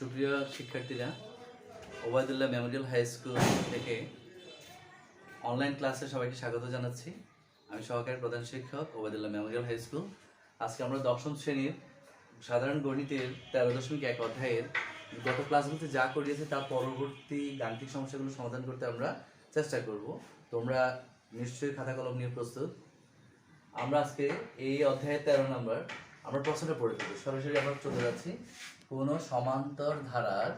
সুপ্রিয় শিক্ষার্থীরা, Obaidullah Memorial high school থেকে অনলাইন ক্লাসে সবাইকে স্বাগত জানাচ্ছি। আমি সহকারী প্রধান শিক্ষক, ওবায়দুল্লাহ মেমোরিয়াল হাই স্কুল। আজকে আমরা দশম শ্রেণীর সাধারণ গণিতের 13.1 অধ্যায়ের গত ক্লাসগুলোতে যা করিয়েছে তার পরবর্তী গাণিতিক সমস্যাগুলো সমাধান করতে আমরা চেষ্টা করব। তোমরা নিশ্চয়ই খাতা কলম নিয়ে প্রস্তুত। আমরা আজকে এই অধ্যায়ের 13 নম্বর আমরা প্রশ্নটা পড়ে দেবো। সরাসরি আমরা চলে যাচ্ছি। কোনো সমান্তর ধারার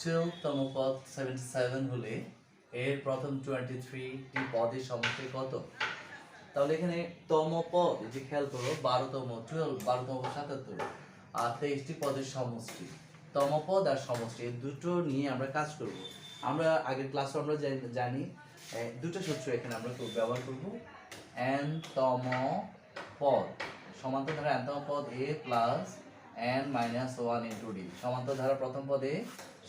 12তম পদ 77 হলে এর প্রথম 23টি পদের সমষ্টি কত? তাহলে এখানে তম পদ, যে খেয়াল করো 12তম 77 আর 23টি পদের সমষ্টি, তম পদ আর সমষ্টি এই দুটো নিয়ে আমরা কাজ করব। আমরা আগের ক্লাসে আমরা জানি দুটো সূত্র এখানে আমরা ব্যবহার করব। n তম পদ সমান্তর ধারা n তম পদ a plus n minus 1 into d। সমান্তর ধারা প্রথম পদে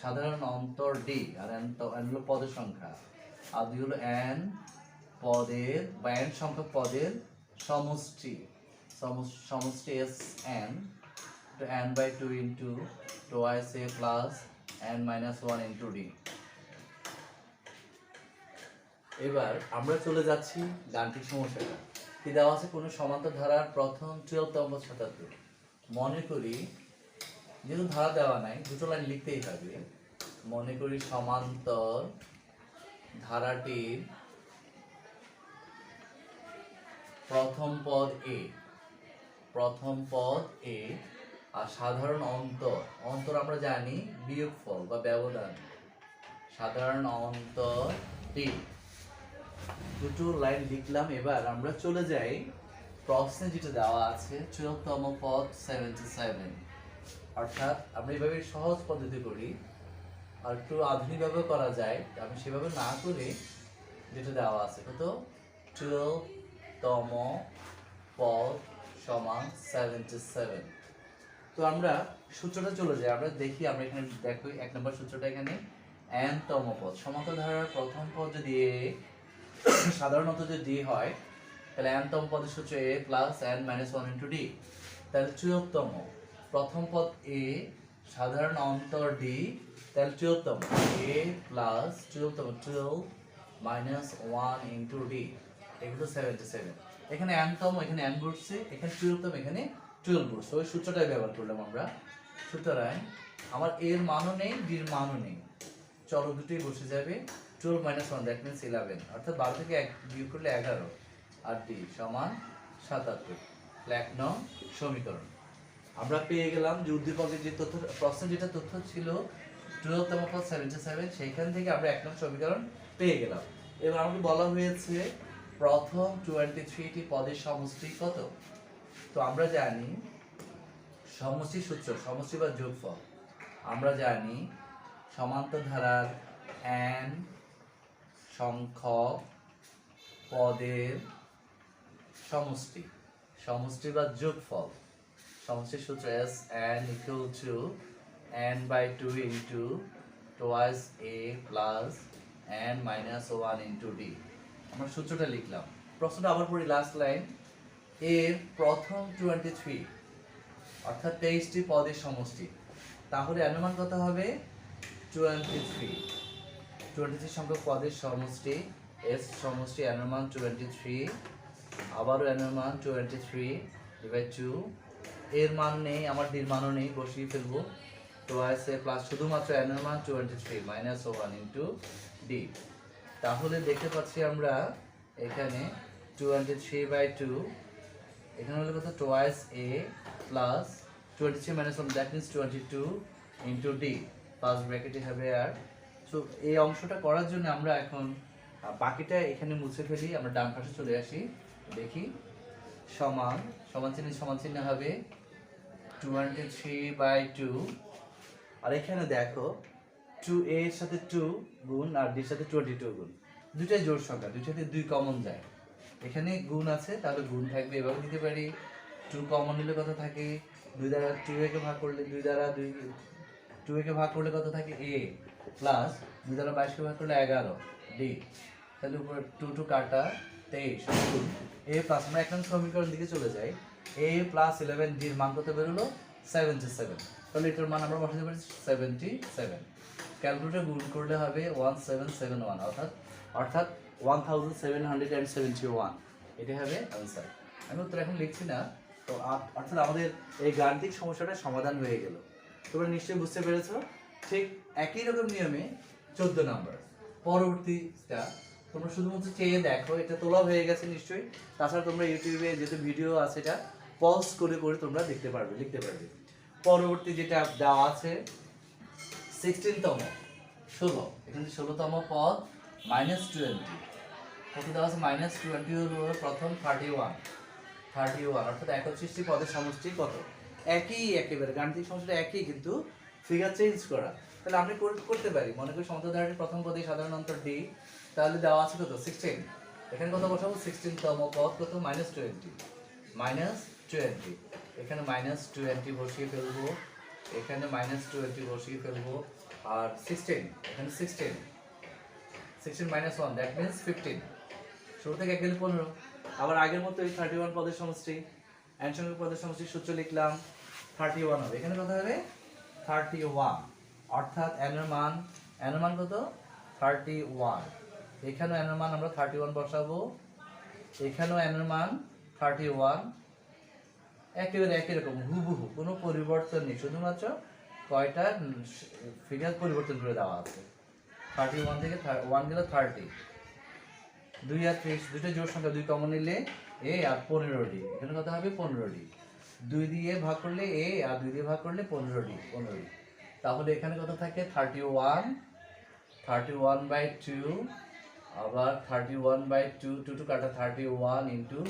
সাধারণ অন্তর d আর n হলো পদের সংখ্যা, আর দুই হলো n পদের বা n সংখ্যক পদের সমষ্টি, সমষ্টি s n to n by 2 into twice a plus n minus 1 into d। এবার আমরা চলে যাচ্ছি গাণিতিক সমস্যাটা। কি দেওয়া আছে? কোনো সমান্তর ধারার প্রথম 12তম 77। মনে করি, যেহেতু ধারা দেওয়া নাই দুটো লাইন লিখতেই হবে। মনে করি সমান্তর ধারাটির প্রথম পদ a, প্রথম পদ a আর সাধারণ অন্তর আমরা জানি বিয়োগফল বা ব্যবধান, সাধারণ অন্তর d। দুটো লাইন লিখলাম। এবার আমরা চলে যাই প্রশ্নে যেটা দেওয়া আছে 12তম পদ 77। অর্থাৎ আমরা এইভাবে সহজ পদ্ধতি করি, আর একটু আধুনিকভাবে করা যায়। আমি সেভাবে না করে যেটা দেওয়া আছে কত 12তম পদ সমান 77। তো আমরা সূত্রটা চলে যাই, আমরা দেখি। আমরা এখানে দেখো 1 নম্বর সূত্রটা এখানে n তম পদ সমান্তর ধারার প্রথম পদ যদি a, সাধারণত যদি d হয় তাহলে n তম পদের সূত্র a plus n minus 1 into d। তাহলে 12তম প্রথম পদ a সাধারণ অন্তর d, তাহলে 12তম a plus 12 minus 1 into d এগুলো 77। এখানে n তম, এখানে n বসছে, এখানে 12তম, এখানে 12 বসছে। ওই সূত্রটাই ব্যবহার করলাম আমরা। সুতরাং আমার এর মানও নেই, ডির মানও নেই, চলো দুটোই বসে যাবে। 12 মাইনাস 1 দ্যাট মিনস 11, অর্থাৎ 12 থেকে 1 বিয়োগ করলে 11 আর d সমান 77। 1 নং সমীকরণ আমরা পেয়ে গেলাম। যে উদ্দীপকের যে তথ্য, প্রশ্নে যেটা তথ্য ছিল 12তম পদ 77, সেইখান থেকে আমরা 1 নং সমীকরণ পেয়ে গেলাম। এবার আমাকে বলা হয়েছে প্রথম 23টি পদের সমষ্টি কত। তো আমরা জানি সমষ্টি সূত্র, সমষ্টি বা যোগফল আমরা জানি সমান্তর ধারার n সংখ্যক পদের সমষ্টি, সমষ্টি বা যোগফল, সমষ্টির সূত্র s n equal to n by 2 into twice a plus n minus 1 into d। আমরা সূত্রটা লিখলাম। প্রশ্নটা আবার পড়ি, লাস্ট লাইন। এর প্রথম 23 অর্থাৎ 23টি পদের সমষ্টি, তাহলে n এর মান কত হবে 23 সংখ্যক পদের সমষ্টি, s সমষ্টি n এর মান 23, আবারও n এর মান 23 ডিভাইড 2। এর মান নেই, আমার ডির মানও নেই, বসিয়ে ফেলবো। twice a প্লাস শুধুমাত্র n এর মান 23 মাইনাস 1 ইন্টু d। তাহলে দেখতে পাচ্ছি আমরা এখানে 23/2, এখানে হলো কত twice a plus 23 minus 1 that means 22 into d, first ব্র্যাকেটে হবে। আর সো এই অংশটা করার জন্য আমরা এখন বাকিটা এখানে মুছে ফেলি। আমরা ডান পাশে চলে আসি, দেখি সমান সমান চিহ্ন হবে 23/2। আর এখানে দেখো 2a এর সাথে 2 গুণ আর d এর সাথে 22 গুণ, দুটাই জোড় সংখ্যা, দুইটাতে 2 কমন যায়। এখানে গুণ আছে, তাহলে গুণ থাকবে। এভাবে দিতে পারি 2 কমন নিলে কত থাকে, 2 দ্বারা 2a কে ভাগ করলে 2 দ্বারা 2a কে ভাগ করলে কত থাকে a প্লাস 2 দ্বারা 22 কে ভাগ করলে 11 d। তাহলে উপরে 2 কাটা 23 গুণ a প্লাস, আমরা 1 নং সমীকরণ দিকে চলে যাই। a প্লাস 11 d এর মান কত বের হলো 77। তাহলে এটার মান আমরা বসাতে পারি 77। ক্যালকুলেটর গুণ করলে হবে 1771, অর্থাৎ 1771, এটাই হবে অ্যান্সার। আমি উত্তর এখন লিখছি না। তো অর্থাৎ আমাদের এই গাণিতিক সমস্যাটা সমাধান হয়ে গেল। তোমরা নিশ্চয়ই বুঝতে পেরেছো। ঠিক একই রকম নিয়মে 14 নম্বর পরবর্তীটা তোমরা শুধুমাত্র চেয়ে দেখো, এটা তোলা হয়ে গেছে নিশ্চয়ই। তাছাড়া তোমরা ইউটিউবে যেহেতু ভিডিও আছে এটা পজ করে করে তোমরা লিখতে পারবে। পরবর্তী যেটা দেওয়া আছে 16তম 16, এখানে 16তম পদ -20, কত দেওয়া আছে -20 হলো প্রথম 31, অর্থাৎ 61টি পদের সমষ্টি কত? একেবারে গাণিতিক সমস্যাটা একই, কিন্তু ফিগার চেঞ্জ করা। তাহলে আমরা করতে পারি, মনে করি সমতা ধারাটির প্রথম পদে সাধারণ অন্তর ডি, তাহলে দেওয়া আছে কত 16, এখানে কত বসাবো 16তম পদ কত -20, এখানে -20 বসিয়ে ফেলবো, এখানে -20 বসিয়ে ফেলবো, আর 16 এখানে 16 -1 দ্যাট মিন্স 15, শুরু থেকে এক গেলে 15। আবার আগের মতো এই 31 পদের সমষ্টি, n সংখ্যক পদের সমষ্টির সূত্র লিখলাম 31 হবে। এখানে কত হবে 31, অর্থাৎ n এর মান কত 31, এখানেও n এর মান আমরা 31 বসাবো, এখানেও n এর মান 31, একেবারে একই রকম হুবহু, কোনো পরিবর্তন নেই, শুধুমাত্র কয়টা ফিগার পরিবর্তন করে দেওয়া আছে। 31 থেকে 1 গেল 30, 2 আর 30 দুটো জোড় সংখ্যা, 2 কমন নিলে a আর 15d, এখানে কত হবে 15d, 2 দিয়ে ভাগ করলে a আর 2 দিয়ে ভাগ করলে 15d, তাহলে এখানে কত থাকে 31/2, আবার 31/2, 2 কাটা 31 ইন্টু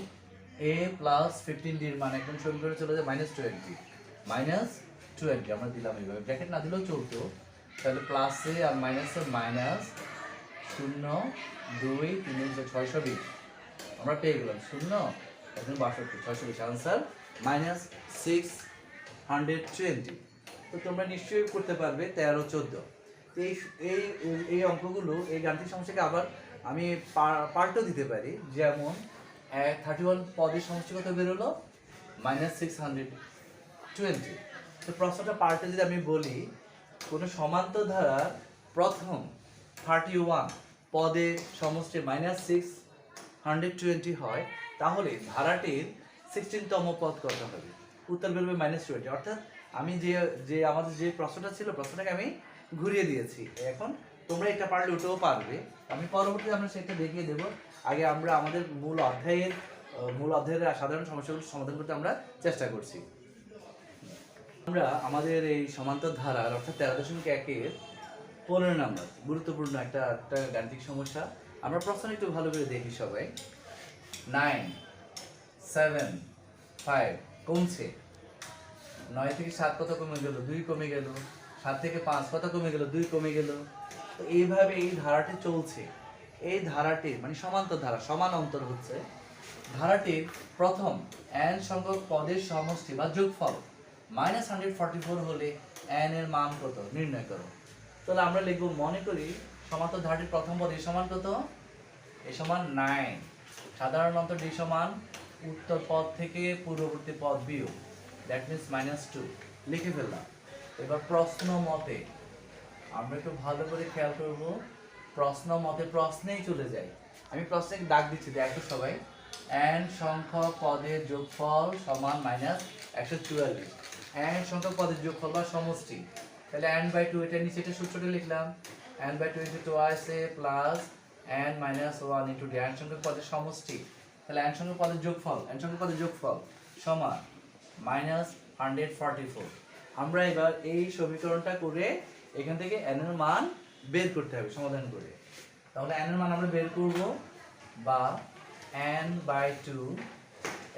a প্লাস 15d এর মান একদম সমীকরণে চলে যায় -20, আমরা দিলাম এইভাবে, ব্র্যাকেট না দিলেও চলতো। তাহলে প্লাসে আর মাইনাসে মাইনাস 0, 2, 3, 620 আমরা পেয়ে গেলাম 0, এখন 62, 620, আনসার -620। তো তোমরা নিশ্চয়ই করতে পারবে 13, 14। এই অঙ্কগুলো, এই গাণিতিক সমস্যাকে আবার আমি পাল্টও দিতে পারি, যেমন 31 পদের সমষ্টি কত বেরোলো -620। তো প্রশ্নটা পাল্টে যদি আমি বলি, কোনো সমান্তর ধারার প্রথম 31 পদের সমষ্টি -620 হয়, তাহলে ধারাটির 16তম পদ কত হবে? উত্তর বেরোবে -20। অর্থাৎ আমি যে আমাদের যে প্রশ্নটা ছিল, প্রশ্নটাকে আমি ঘুরিয়ে দিয়েছি। এখন তোমরা এটা পারলে ওটাও পারবে, আমি পরবর্তীতে আমরা সেটা দেখিয়ে দেব। আগে আমরা আমাদের মূল অধ্যায়ের সাধারণ সমস্যাগুলো সমাধান করতে আমরা চেষ্টা করছি। আমরা আমাদের এই সমান্তর ধারার অর্থাৎ 13.1-এর 15 নম্বর গুরুত্বপূর্ণ একটা গাণিতিক সমস্যা, আমরা প্রশ্ন একটু ভালো করে দেখি সবাই। 9, 7, 5 কমছে, 9 থেকে 7 কত কমে গেল? 2 কমে গেল। 7 থেকে 5 কত কমে গেল? 2 কমে গেল। তো এইভাবে এই ধারাটি চলছে। এই ধারাটির মানে সমান্তর ধারা, সমান অন্তর হচ্ছে ধারাটির প্রথম n সংখ্যক পদের সমষ্টি বা যোগফল -144 হলে n এর মান কত নির্ণয় করো। তাহলে আমরা লিখব, মনে করি সমান্তর ধারাটির প্রথম পদ এ সমান কত? এ সমান 9, সাধারণ অন্তর d সমান উত্তর পদ থেকে পূর্ববর্তী পদ বিয়োগ, দ্যাট মিন্স -2 লিখে ফেললাম। এবার প্রশ্ন মতে আমরা একটু ভালো করে খেয়াল করব, প্রশ্ন মতে প্রশ্নেই চলে যাই। আমি প্রশ্নে দাগ দিচ্ছি, দেখো সবাই। n সংখ্যক পদের যোগফল সমান -144, n সংখ্যক পদের যোগফল বা সমষ্টি, তাহলে n/2, এটা নিচে এটা সূত্রটা লিখলাম, n/2 * 2a plus n - 1 * d, n সংখ্যক পদের সমষ্টি, তাহলে n সংখ্যক পদের যোগফল সমান -144। আমরা এবার এই সমীকরণটা করে এখান থেকে n এর মান বের করতে হবে সমাধান করে। তাহলে n এর মান আমরা বের করব, বা n/2,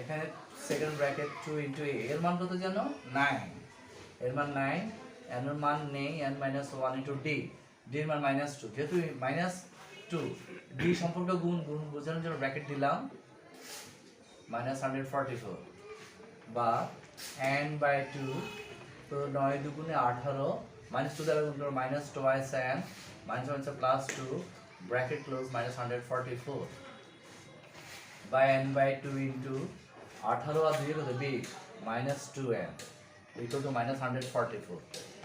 এখানে সেকেন্ড ব্র্যাকেট 2 * a, এর মান কত জানো? 9, এর মান 9, n এর মান নেই, n - 1 * d, d এর মান -2, যেহেতু -2 d সম্পর্ক গুণ বোঝানোর জন্য ব্র্যাকেট দিলাম, -144, বা n/2, তো 9 × 2 = 18, -2 দ্বারা গুণ করো -2n, -1 + 2 ব্র্যাকেট ক্লোজ, -144, বা n/2 * 18 আর 2 কত 20, -2n, ইকুয়াল টু মাইনাস 144।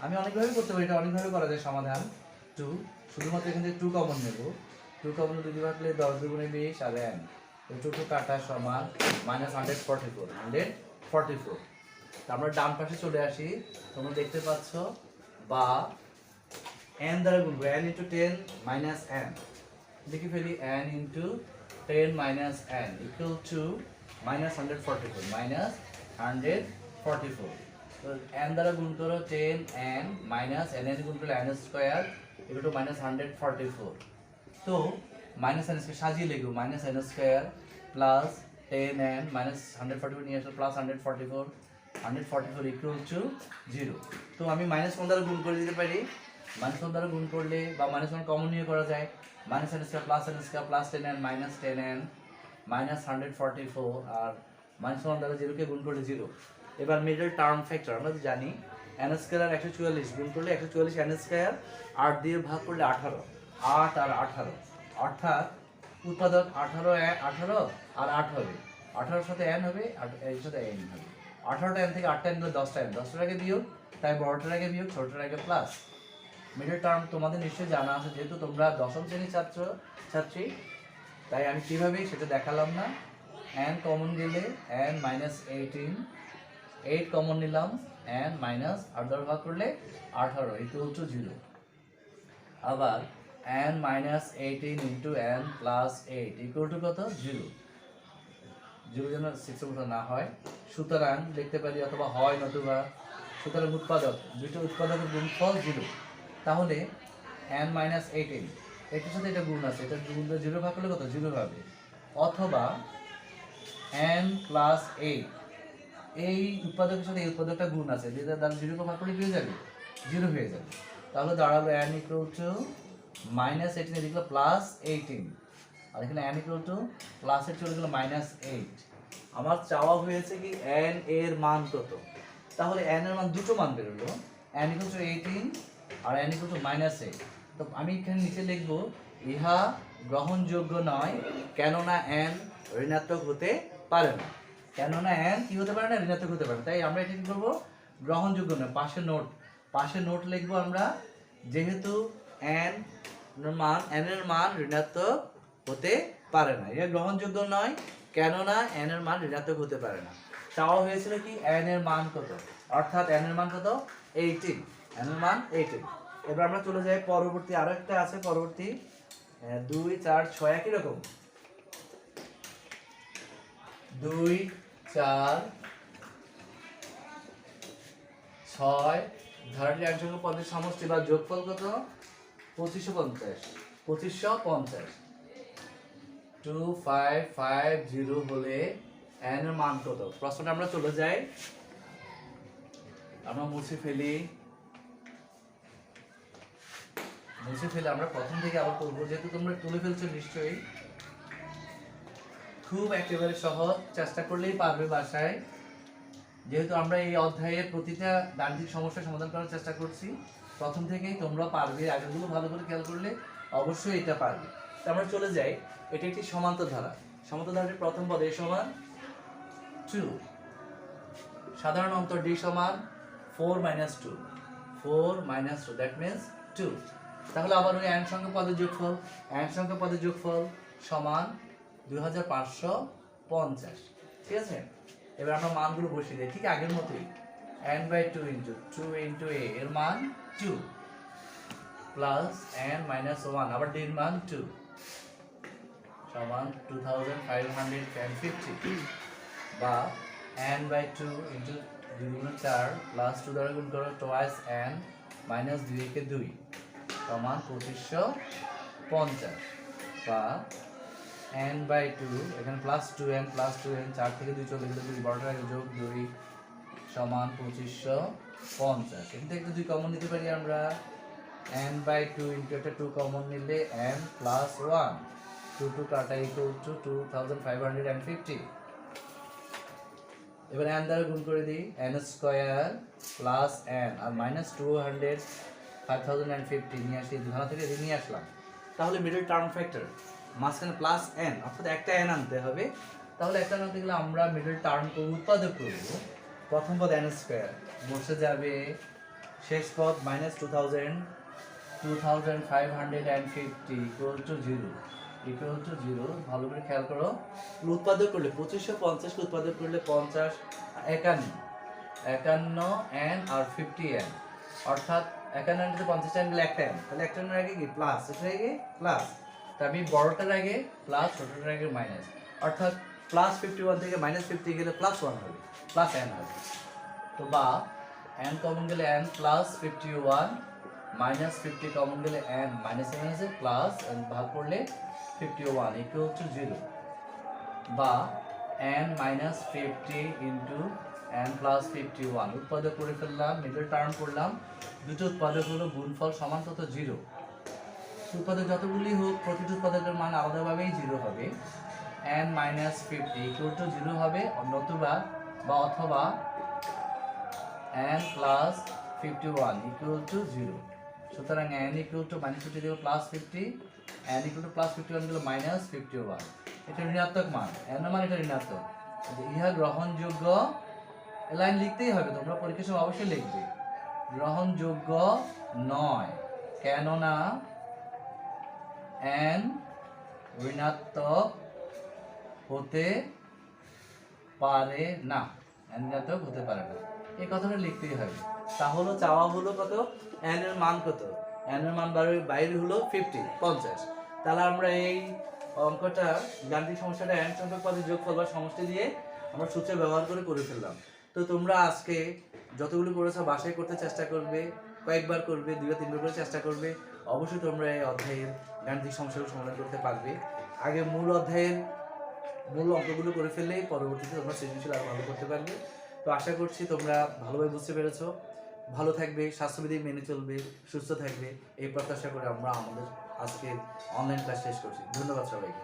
আমি অনেকভাবে করতে পারি, এটা অনেকভাবে করা যায় সমাধান। 2 শুধুমাত্র এখান থেকে 2 কমন নেব, 2 কমন 2 দিয়ে ভাগলে 10 দুগুণে 20 আর n, তো 2 কাটা সমান মাইনাস 144। আমরা ডান পাশে চলে আসি, তোমরা দেখতে পাচ্ছ বা n দ্বারা গুণ করব, n ইন্টু 10 মাইনাস n, লিখে ফেলি n into 10 minus n equal to minus 144 তো n দ্বারা গুণ করো 10n মাইনাস n গুণ করলে n square equal to minus 144। তো মাইনাস n স্কয়ার সাজিয়ে লিখব, minus n square plus 10n minus 144 নিয়ে আসলে প্লাস 144 ইকুয়াল টু 0। তো আমি মাইনাস 1 দ্বারা গুণ করে দিতে পারি, মাইনাস 1 দ্বারা গুণ করলে বা মাইনাস 1 কমন নিয়ে করা যায়, minus n square plus 10n minus 10n minus 144 আর মাইনাস 1 দ্বারা 0 কে গুণ করলে 0। এবার মিডল টার্ম ফ্যাক্টর আমরা জানি n স্কয়ার আর 144 গুণ করলে 144 n স্কয়ার 8 দিয়ে ভাগ করলে 18, 8 আর 18 অর্থাৎ উৎপাদক 18 আর 8 হবে, 18 সাথে n হবে আর এর সাথে n হবে, 18টা n থেকে 8টা n গেলে 10টা n, 10টার আগে বিয়োগ, তাই বড়টার আগে বিয়োগ ছোটটার আগে প্লাস। মিডল টার্ম তোমাদের নিশ্চয়ই জানা আছে, যেহেতু তোমরা দশম শ্রেণীর ছাত্রী, তাই আমি কিভাবে সেটা দেখালাম না। n কমন গেলে n মাইনাস 18, 8 কমন নিলাম n মাইনাস 8 দ্বারা ভাগ করলে 18 ইকুয়াল টু 0। আবার n minus 18 into n plus 8 equal to কত? 0। 0 যেন 6 এর মতো না হয়, সুতরাং লিখতে পারি অথবা হয় নতুবা, সুতরাং উৎপাদক দুটো উৎপাদকের গুণফল 0। তাহলে n মাইনাস 18 এটার সাথে এটা গুণ আছে, এটা গুণ 0 ভাগ করলে কত? 0 হবে। অথবা n প্লাস 8 এই উৎপাদকের সাথে এই উৎপাদকটা গুণ আছে, যেটা দ্বারা 0 কে ভাগ করলে কি হয়ে যাবে? 0 হয়ে যাবে। তাহলে দাঁড়াবে n ইকুয়াল টু মাইনাস 18 এদিকে প্লাস 18 আর এখানে n ইকুয়াল টু প্লাস 8 চলে গেল মাইনাস 8। আমার চাওয়া হয়েছে কি n এর মান কত, তাহলে n এর মান দুটো মান বেরোলো, n ইকুয়াল টু 18 আর n ইকুয়াল টু মাইনাস 8। তো আমি এখানে নিচে লিখব ইহা গ্রহণযোগ্য নয়, কেননা n ঋণাত্মক হতে পারে না, কেননা n কি হতে পারে না? ঋণাত্মক হতে পারে না। তাই আমরা এটা কি করব? গ্রহণযোগ্য নয়, পাশে নোট লিখবো আমরা, যেহেতু n এর মান ঋণাত্মক হতে পারে না, এটা গ্রহণযোগ্য নয়, কেননা n এর মান ঋণাত্মক হতে পারে না। চাওয়া হয়েছিল কি n এর মান কত, অর্থাৎ n এর মান কত? 18, n এর মান 18। এবার আমরা চলে যাই পরবর্তী, আরো একটা আছে পরবর্তী 2 4 6 একই রকম, 2 4 6 ধারাটির এক সংখ্যক পদের সমষ্টি বা যোগফল কত? 2550। 2550 হলে n এর মান কত? প্রশ্নটা আমরা চলে যাই, আমরা মুছে ফেলি আমরা প্রথম থেকে আবার করবো, যেহেতু তোমরা তুলে ফেলছো নিশ্চয়ই। খুব একেবারে সহজ, চেষ্টা করলেই পারবে বাসায়, যেহেতু আমরা এই অধ্যায়ের প্রতিটা গাণিতিক সমস্যার সমাধান করার চেষ্টা করছি, প্রথম থেকেই তোমরা পারবে, আগেগুলো ভালো করে খেয়াল করলে অবশ্যই এটা পারবে। তো আমরা চলে যাই, এটা একটি সমান্তর ধারাটির প্রথম পদ a সমান 2, সাধারণ অন্তর d সমান 4 - 2 দ্যাট মিন্স 2। তাহলে আবার ওই n সংখ্যক পদের যোগফল সমান 2550, ঠিক আছে? এবার আমরা মানগুলো বসিয়ে দিই ঠিক আগের মতোই, n/2 * 2 * a এর মান 2 প্লাস n - 1 আবার d এর মান 2 সমান 2550, বা n/2 * 2 * 4 প্লাস 2 দ্বারা গুণ করো twice n মাইনাস 2 কে 2 সমান 2550, বা n/2 এখানে প্লাস 2n 4 থেকে 2 চলে গেলে 2 বড়টার আগে যোগ 2 সমান 2550। এখান থেকে 2 কমন নিতে পারি আমরা, n/2 ইনটু একটা 2 কমন নিলে n প্লাস 1 2 কাটা ইকুয়াল টু 2550। এবার n দ্বারা গুণ করে দিই, n স্কয়ার প্লাস n আর মাইনাস 5050 নিয়ে আসি, ধনা থেকে নিয়ে আসলাম। তাহলে মিডল টার্ম ফ্যাক্টর মাঝখানে প্লাস n, অর্থাৎ একটা n আনতে হবে। তাহলে একটা আনতে গেলে আমরা মিডল টার্ম উৎপাদক করব, প্রথম পদ n স্কয়ার বসে যাবে, শেষ পদ -2550 ইকুয়াল টু 0 ভালো করে খেয়াল করো। উৎপাদক করলে 2550 কে উৎপাদক করলে 50 51 n আর 50 n, অর্থাৎ 51 এর 50 n গেলে একটা n, তাহলে একটা n এর আগে কি প্লাস, এটার আগে প্লাস, তবে বড়টার আগে প্লাস, ছোটটার আগে মাইনাস, অর্থাৎ +51 থেকে -50 গেলে +1 হবে, প্লাস n হবে। তো বা n কমন গেলে n প্লাস 51 -50 কমন গেলে n মাইনাস আছে প্লাস n ভাগ করলে 51 ইকুয়াল টু 0, বা n minus 50 into n plus 51 উৎপাদক করে ফেললাম, মিডল টার্ম করলাম, দুটো উৎপাদক হলো গুণফল সমান কত 0। উৎপাদক যতগুলি হোক প্রতিটি উৎপাদকের মান আলাদাভাবেই 0 হবে, n মাইনাস 50 ইকুয়াল টু 0 হবে, নতুবা বা অথবা n প্লাস 51 ইকুয়াল টু 0। সুতরাং n ইকুয়াল টু -50 থেকে +50, n ইকুয়াল টু +51 গেলে -51, এটা ঋণাত্মক মান, n এর মান এটা ঋণাত্মক। ইহা গ্রহণযোগ্য, এই লাইন লিখতেই হবে, তোমরা পরীক্ষার সময় অবশ্যই লিখবে, গ্রহণযোগ্য নয়, কেননা n ঋণাত্মক হতে পারে না, n ঋণাত্মক হতে পারে না, এই কথাটা লিখতেই হবে। তাহলে চাওয়া হলো কত, n এর মান কত, n এর মান বাইরে হলো 50। তাহলে আমরা এই অঙ্কটা গাণিতিক সমস্যাটা n সংখ্যক পদের যোগফল বা সমষ্টি দিয়ে আমরা সূত্র ব্যবহার করে ফেললাম। তো তোমরা আজকে যতগুলো করেছো বাসায় করতে চেষ্টা করবে, কয়েকবার করবে, 2 বা 3 বার করে চেষ্টা করবে, অবশ্যই তোমরা এই অধ্যায়ের গাণিতিক সমস্যাগুলো সমাধান করতে পারবে। আগে মূল অধ্যায়ের মূল অঙ্কগুলো করে ফেললেই পরবর্তীতে তোমরা সৃজনশীল আরো ভালো করতে পারবে। তো আশা করছি তোমরা ভালোভাবে বুঝতে পেরেছো, ভালো থাকবে, স্বাস্থ্যবিধি মেনে চলবে, সুস্থ থাকবে, এই প্রত্যাশা করে আমরা আমাদের আজকে অনলাইন ক্লাস শেষ করছি। ধন্যবাদ সবাইকে।